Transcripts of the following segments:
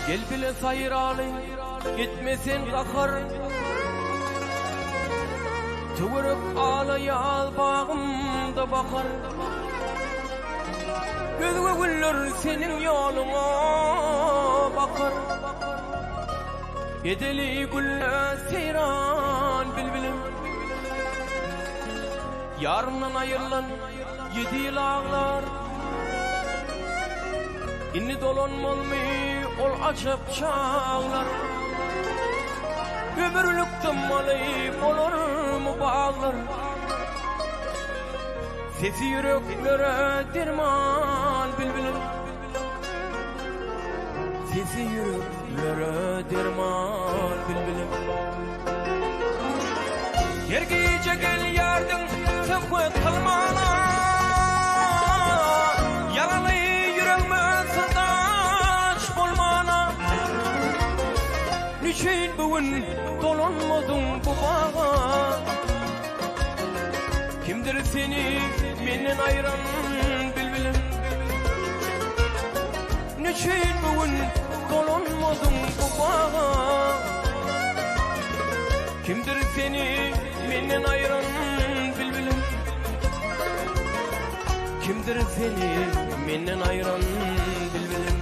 Gel bile sayralı gitmesin kakar. Tüvürüp ağlayal bağımda bakar. Gözge güller senin yoluna bakar. Yedeli güller seyran bilbilim. Yarından ayrılan 7 yıl ağlar. İnni dolanmalı ol açıp çağlar. Ömürlükte malayıp olur mu bağlar. Sesi yüreklere derman bilbilim. Sesi yüreklere derman bilbilim. Yergice gel yardım tefet kılmana. Yaralı yüreğime sırdaş bulmana. Niçin bugün dolanmadın bu bağa? Kimdir seni menden ayıran bilbilim. Niçin bugün dolanmadın bu bağa? Kimdir seni menden ayıran bilbilim. Kimdir seni menden ayıran bilbilim.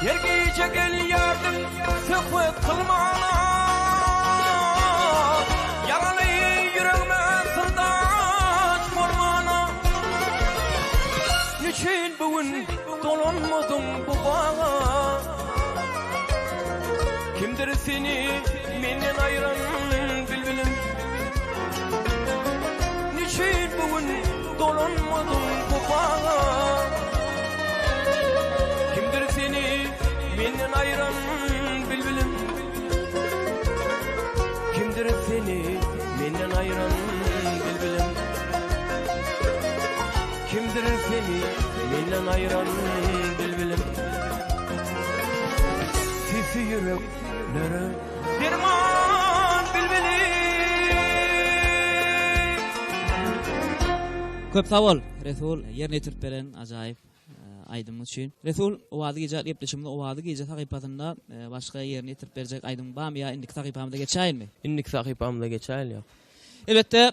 Yergice gel yardım tefet kılmana. Yaralı yüreğime sırdaş bulmana. Niçin bugün dolanmadın bu bağa? Kimdir seni menden ayıran bilbilim. Niçin bugün dolanmadın bu bağa? Kimdir seni menden ayıran bilbilim. Kimdir seni menden ayıran bilbilim. Kimdir seni menden ayıran bilbilim. Sesi yüreklere derman bilbilim. Köp sağ ol Resul, yerine türk beren acayip aydımız için. Resul owadı gece yapışımda owadı gece takipatında başka yerine türk verecek aydım var mı ya? İndik takipamda geçeyim mi? İndik takipamda geçeyim ya. Elbette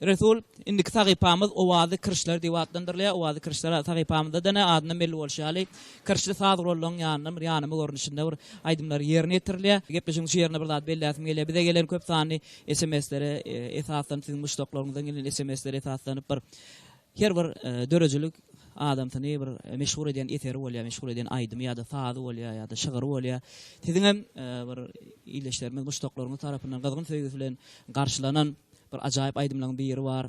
Resul indik takipamız owadı kırışlar divatlandırılıyor. Owadı kırışlar takipamda da ne adına belli olşalı. Kırışlı sadır olun yanımı görünüşünde bir aydımlar yerine getiriliyor. Yapışımız yerine bir zat belli etmem geliyor. Bir de gelen köp sani SMS'lere esaslanıp sizin müştaklarınızdan gelen SMS'lere esaslanıp bir her bir döröcülük adam tani bir meşhur eden eteri bolya, meşhur eden aydım ya da saadı bolya ya da şıgır bolya. Sizin bir iyileştirme müştaklarınız tarafından kızgın söýgüsü bilen garşylanan bir acayip aydımlaryň bir yeri var.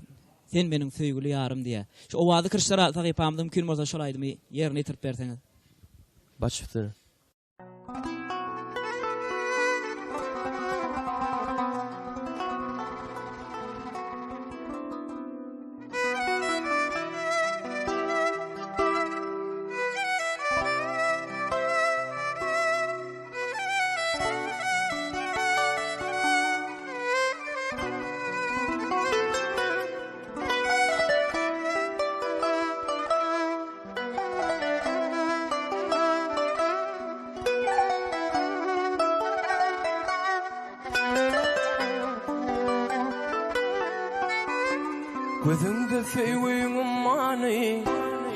Sen meniň söýgüli yarym diye. Şu owazy kırşlara tagypamda mümkin bolsa şol aydymy ýerine ýetirip berseňiz. Başypdyr. Gözüňde söýgüň many,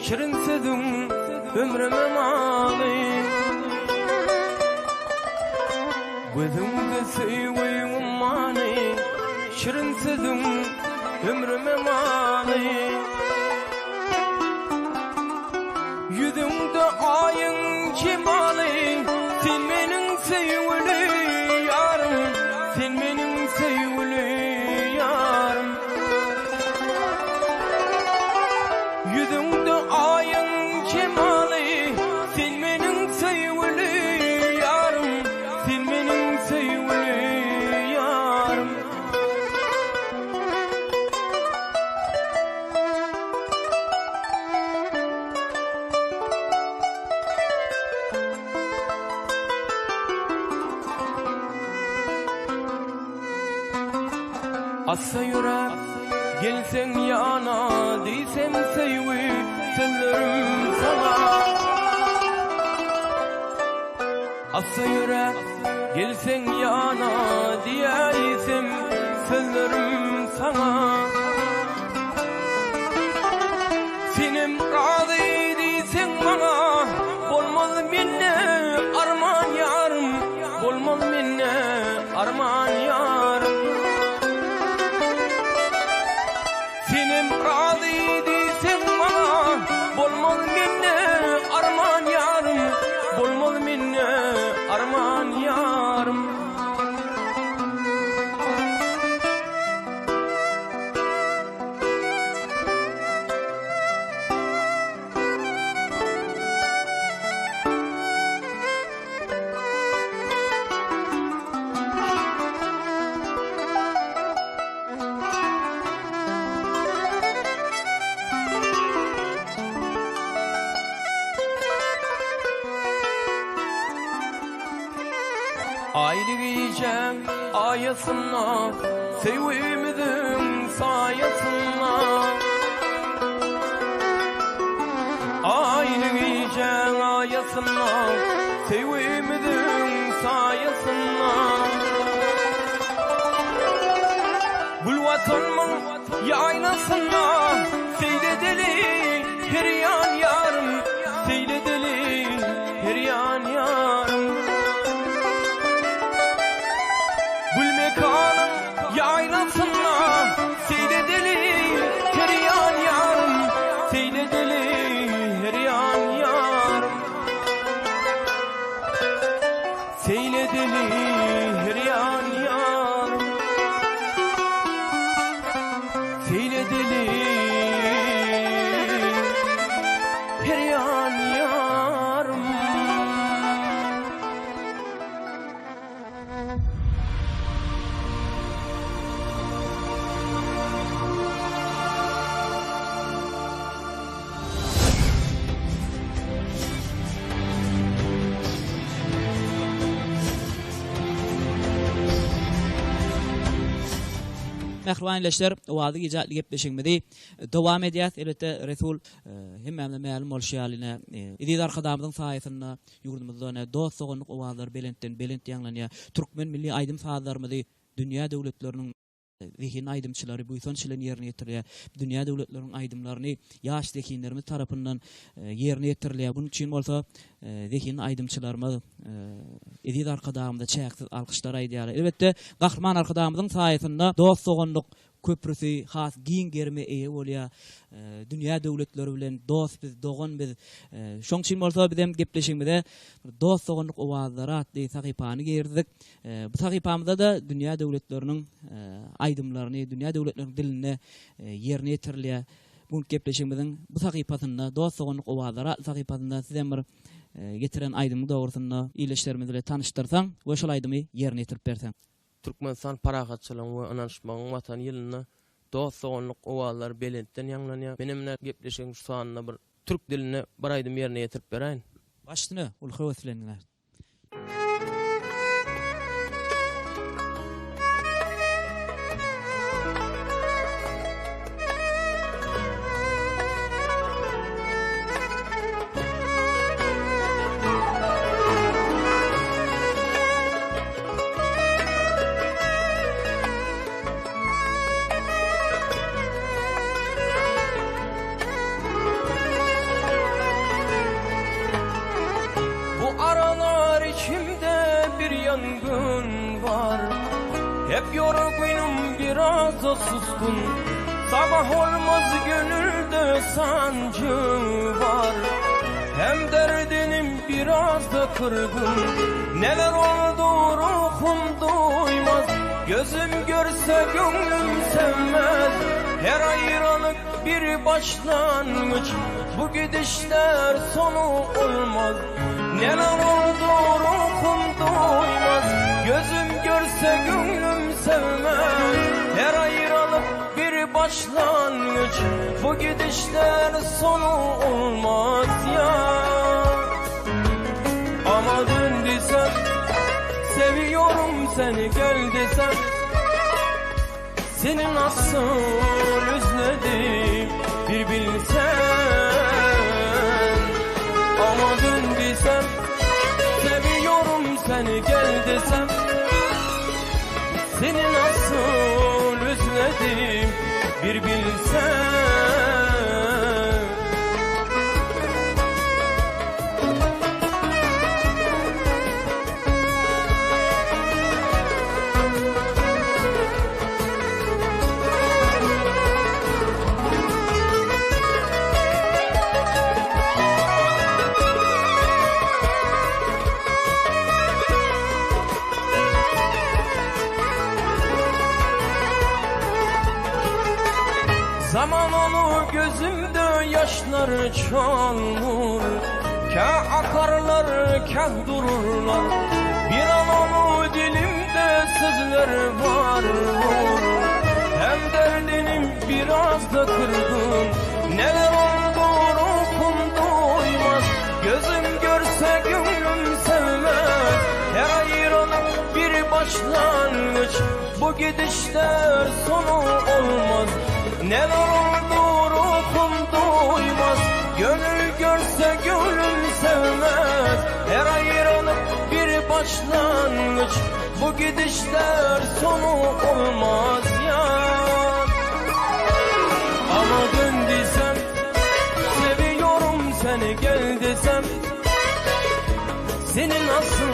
şirin sözüň ömrüme many. Gözüňde söýgüň many, şirin sözüň ömrüme many. Yüzüňde aýyň jemaly, sen meniň söýgüli ýarym, sen meniň söýgüli ýarym. Yüzüňde aýyň jemaly, sen meniň söýgüli ýarym, sen meniň söýgüli ýarym. Assa yürek gelsen yana diysem sevgi sözlerim sana. Assa yürek gelsen yana diysem sözlerim sana. Senim razı değilsen bana, bolmaz minne arman yarım, bolmaz minne arman yarım. Senim razı değilsen bana, bolmaz minne arman yarım, bolmaz minne arman yarım. Ayrı giyeceğim ayasına, sevimizin sayasına. Ayrı giyeceğim ayasına, sevimizin sayasına. Gül vatanımın yaynasına, seyredeli her yan yarım, seyredeli her yan yarım. Gülmekanın yaynasına, seyredeli her yan yarım, seyredeli her yan yarım. Seyredeli her yan yarım, seyredeli her yan yarım. Mehruanleşler wady ijatly gepleşigmedi dowam edýär. Elbetde Resul hemmemle ma'lum bolşýalyna ididar kadamyň saýasyna ýurdumyzda dost soňluk owazlar belent ýanglanýar. Türkmen milli aýdym saazlarymyzy dünýä döwletleriniň zihin aydımçıları bu sonçilen yerine getirýär. Dünýä döwletleriniň aydymlaryny ýaş zekinlerimiz tarapyndan yerine getirýär. Bunun üçin bolsa zihin aydymçylarymyz edid arkadamda çäksiz alkışlar aýdýar. Elbetde gahrman arkadamyzyň saýasynda dost soňluk köprüsü has giň germe eýe bolýar. Dünýä döwletleri bilen dost biz, dogan biz. Şoň üçin bolsa bizem gepleşigimizde dost soňluk owazlary atly sahypany gerdik. Bu sahypamyzda da dünýä döwletleriniň aydymlaryny, dünýä döwletleriniň diline yerine getirilýär. Bu gepleşigimiziň bu sahypasynda dost soňluk owazlary atly sahypasynda sizem bir getiren aydymyň dogrusynda ileşlerimiz bilen tanıştyrsaň, we şol aydymy yerine getirip berseň. Türkmenistan paragatçylygyň we ananşmagyň watan ýylyna dost soňluk owazlar belentden ýanglanýar. Benimle gepleşiň şu sanyna bir türk diline bir aýdym yerine getirip beräýin. Başlyny ulky weslenler. Yangın var, hep yorgunum biraz da suskun. Sabah olmaz gönülde sancı var, hem derdinim biraz da kırgın. Neler oldu ruhum duymaz, gözüm görse gönlüm sevmez. Her ayrılık bir başlangıç, bu gidişler sonu olmaz. Neler oldu ruhum duymaz, gözüm görse gönlüm sevmez. Her ayrılık bir başlangıç, bu gidişler sonu olmaz ya. Ama dön desem, seviyorum seni gel desem, Seni nasıl özledim bir bilsen. Ama dün desem seviyorum seni gel desem. Seni nasıl özledim bir bilsen. Zaman olur gözümde yaşlar çoğalır. Kah akarlar kah dururlar. Bir an olur dilimde sözler var. Hem derdinim biraz da kırgın. Neler oldu ruhum doymaz. Gözüm görse gönlüm sevmez. Her ayrılık bir başlangıç. Bu gidişler sonu olmaz. Neler oldu ruhum doymaz. Gönül görse gönlüm sevmez. Her ayrılık bir başlangıç. Bu gidişler sonu olmaz ya. Ama dön desem seviyorum seni gel desem. Seni nasıl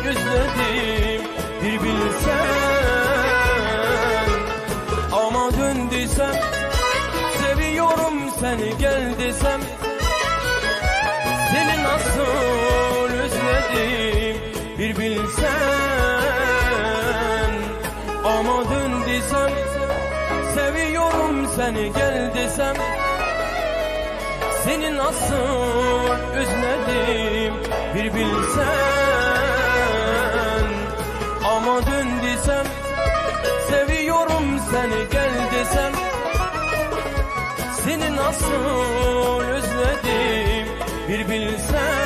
özledim bir bilsen. Ama dön desem seviyorum seni gel desem. Seni nasıl özledim bir bilsen. Ama dön desem seviyorum seni gel desem. Seni nasıl özledim bir bilsen. Ama dön desem seviyorum seni gel desem. Seni nasıl özledim bir bilsen.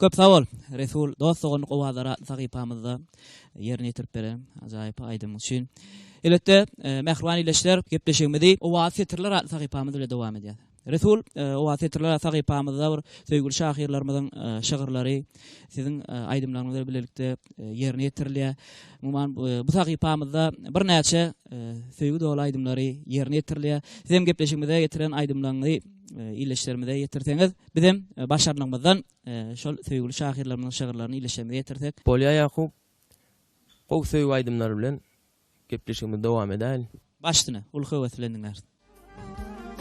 Köp sağ ol. Resul dostluğun qowazara sahypamyzda yerini ýetirip berem. Ajaýyp aýdym üçin. Elbetde mehriban ileşler gepleşigimizi owaz setirler sahypamyz bilen dowam edýär. Resul owaz setirler sahypamyzda bir söýgüli şahyrlarymyzyň şagyrlary siziň aýdymlaryňyz bilelikde yerini ýetirilýär. Umman bu sahypamyzda bir näçe söýgü dolu aýdymlary yerini ýetirilýär. Sizem gepleşigimize getiren aýdymlaryňy ileşlerimize yetirseňiz bizim başarlygymyzdan şol söýgüli şahyrlarymyzyň şagyrlaryny ileşlerimize ýetirsek. Bolýa ýakup gowy söýgü aýdymlary bilen gepleşigimiz dowam edäl. Başdyny ul höwetlendiňler.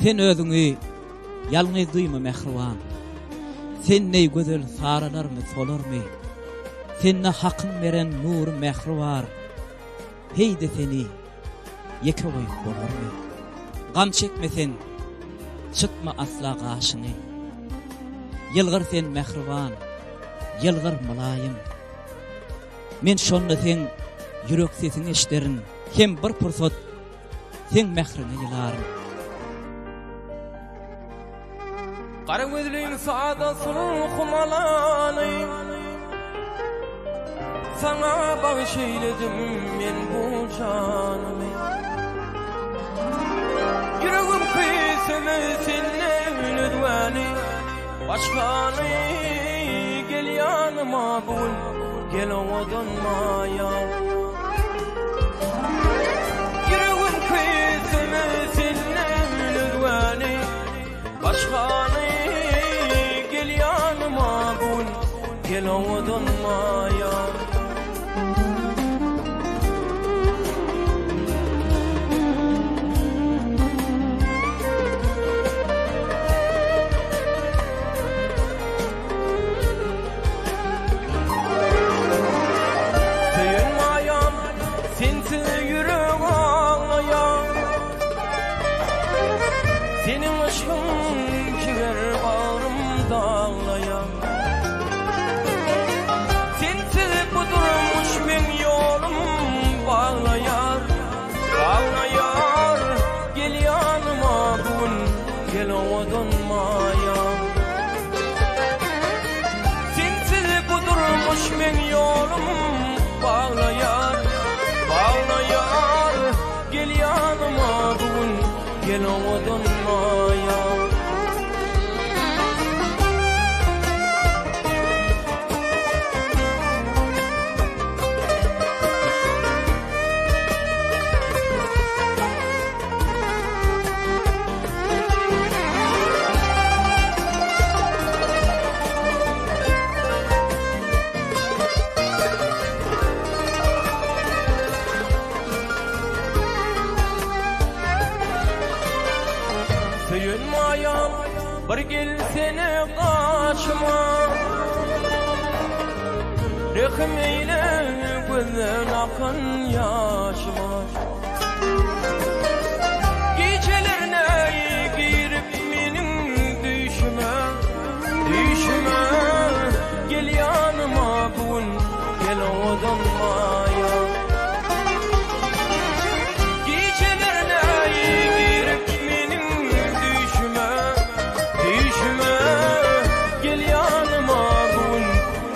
Sen özüňi ýalňyz duýma mehriban. Sen ney gözel saralarmy solarmy? Senne hakyň beren nur mehri bar. Heýde seni ýeke goýup bolarmy? Gam çekmesen çıkma asla gaşyny. Yılgır sen mehriban, yılgır mulayim. Men şonda sen ýürek sesini eşderin. Hem bir pursat sen mehrini ýylarym. Qara gözlüň saada sulhum alany. Sana bagşeýledim men bu janymy. Yüreğim kıysını seninle ünüdvani. Başkany gel yanıma bul. Gel owadynma ya. Yüreğim kıysını seninle ünüdvani. Başkany gel yanıma bul. Gel owadynma ya. Senin aşkın kiver bağrımda ağlayan. Sensiz gel odanmaya. Söyünmayam bir gelsene kaçma, rehim eyle gözden akın yaşıma. Gecelerine girip benim düşme, gel yanıma bugün, gel odanmaya.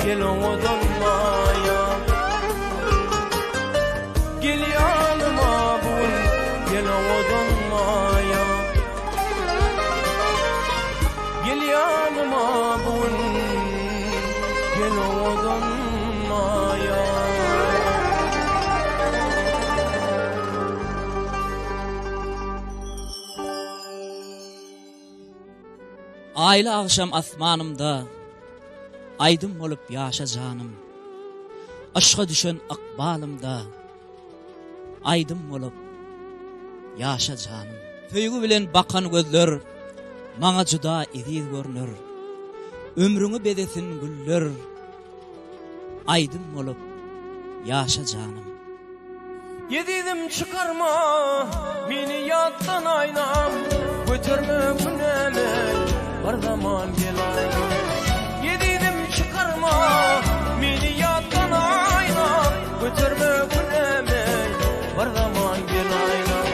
Gel odanmaya, gel yanıma bugün, gel odanmaya. Gel yanıma bugün, gel odanmaya. Aylı akşam asmanımda aydın olup yaşa canım. Aşka düşen akbalımda aydın olup yaşa canım. Söýgü bilen bakan gözler maňa juda ediz görünür. Ömrüňi bedesin güller aydın olup yaşa canım. Yedidim çıkarma meni yattan aynam, götürme güneme bir zaman gel aynam. Yedidim çıkarma meni yattan aynam, götürme güneme bir zaman gel aynam.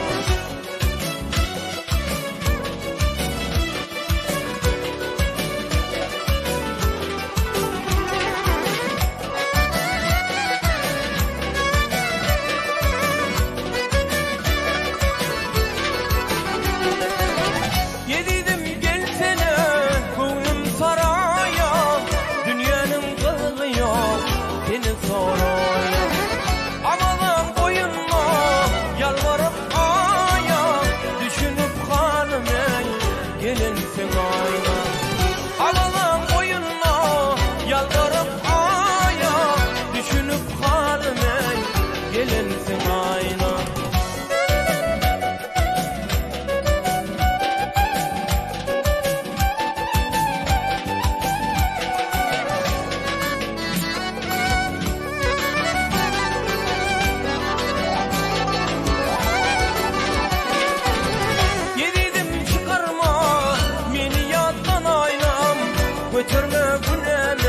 Götürme güneme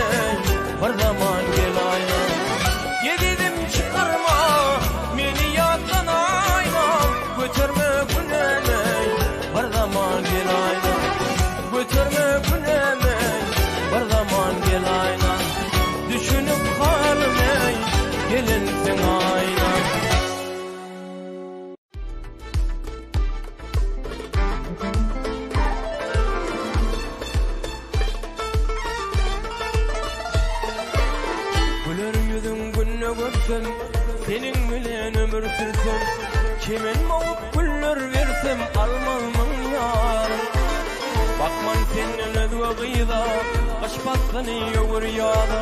bir zaman gel aynam. Yedidim çıkarma meni yattan aynam, götürme güneme bir zaman gel aynam. Götürme güneme bir zaman gel aynam. Düşünüp halime gelinsin aynam. Senin bilen ömür sürsün, kimin mağup güller versem almamın yarım. Bakman senin ödü gıyda, kaşpattın yoğur yağda.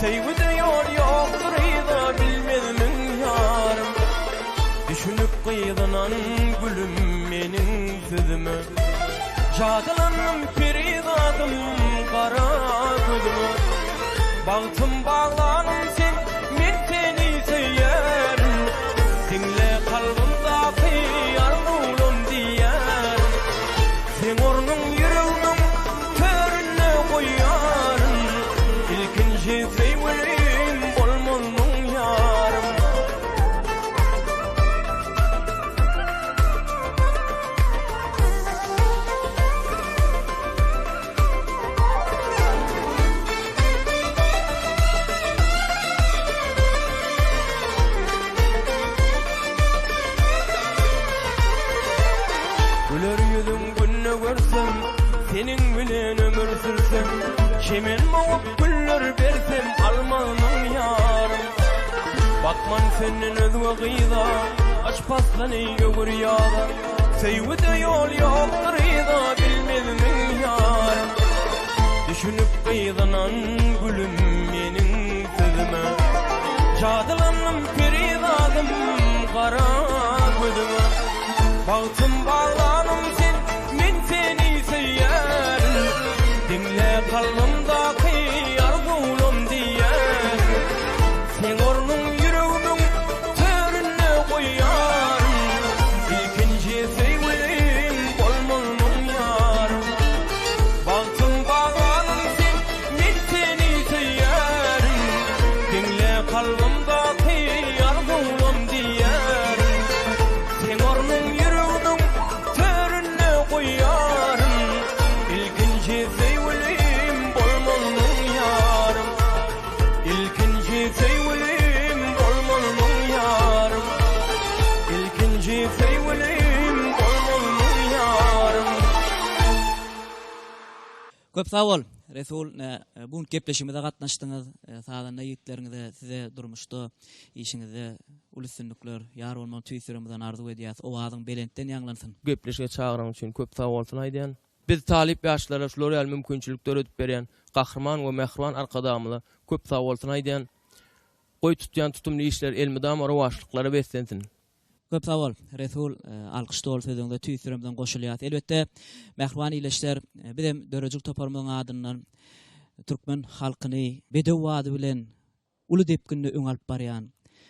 Sevgi diyor yoktur iyda, bilmezmin yarım. Düşünüp kıydınan gülüm benim sözümü, cadılanım peridadım kara gözümü. Bağtım bağlanım sen, men seni seyerim. Dinle kalbimdaki arzularım diyerim. Sen ornun yüreğinin körüne koyarım. İlkinci sevgilim olmanın yarım. götürsem, kimin boğup güller versem almanın yarım. Bakman senin özüne gıyda, aç paslan ey gögür yağda. Seyvide yol yoktur ida bilmezmin yarım. Düşünüp gıydanan gülüm menin sözüme, cadılanım peridadım kara gözüme. Bağtım bağlanım sen, men seni seyyarım. Dinle kalbimdaki arzulum diyen. Sen ornun yüreğimin törüne koyarım. İlkinci sevgilim bolmanın yarım. Bağtım bağlanım sen, men seni seyyarım. Dinle kalbimdaki arzulum diyen. Sen ornun yüreğimin törüne koyarım. İlkinci sevgilim bolmanın yarım. İlkinci sevgilim bolmanın yarım. İlkinci sevgilim bolmanın yarım. Köp sağ ol. Resul, bu gepleşimide gatnaşdyňyz. Sağdan ýigitleriniňize size durmuşdy. İşiňizde ulüsünlikler, ýar bolman tüýsürimizden arzu edýäs. Owazyň belentden ýanglansyn. Gepleşige çağıran üçin köp sag bolsun aýdyan. Biz talip ýaşlara şolary ýaly mümkinçilikler ödüp berýän gahrman we mehriban arkadamyla köp sag bolsun aýdyan. Goý tutýan tutumly işler elmidam rawaşlyklary beslensin. Köp sağ ol. Resul, alkışdol sözüňde tüýsürimizden goşulýar. Elbetde mehriban ileşler bizim dörejik toparmyň adyndan türkmen halkyny bedew wady bilen uly depkinne öň alyp barýan.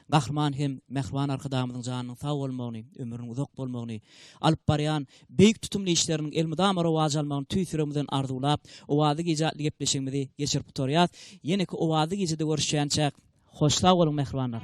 Gahrman hem mehriban arkadamyň janynyň sag bolmagyny, ömrüniň uzak bolmagyny alyp barýan beýik tutumly işleriniň elmidam rawaja almagyny tüýsürimizden arzulap, owady gejatly gepleşigimizi geçirip turýar. Ýene-ki owady gejede görüşýänçä hoş sag bolun mehribanlar.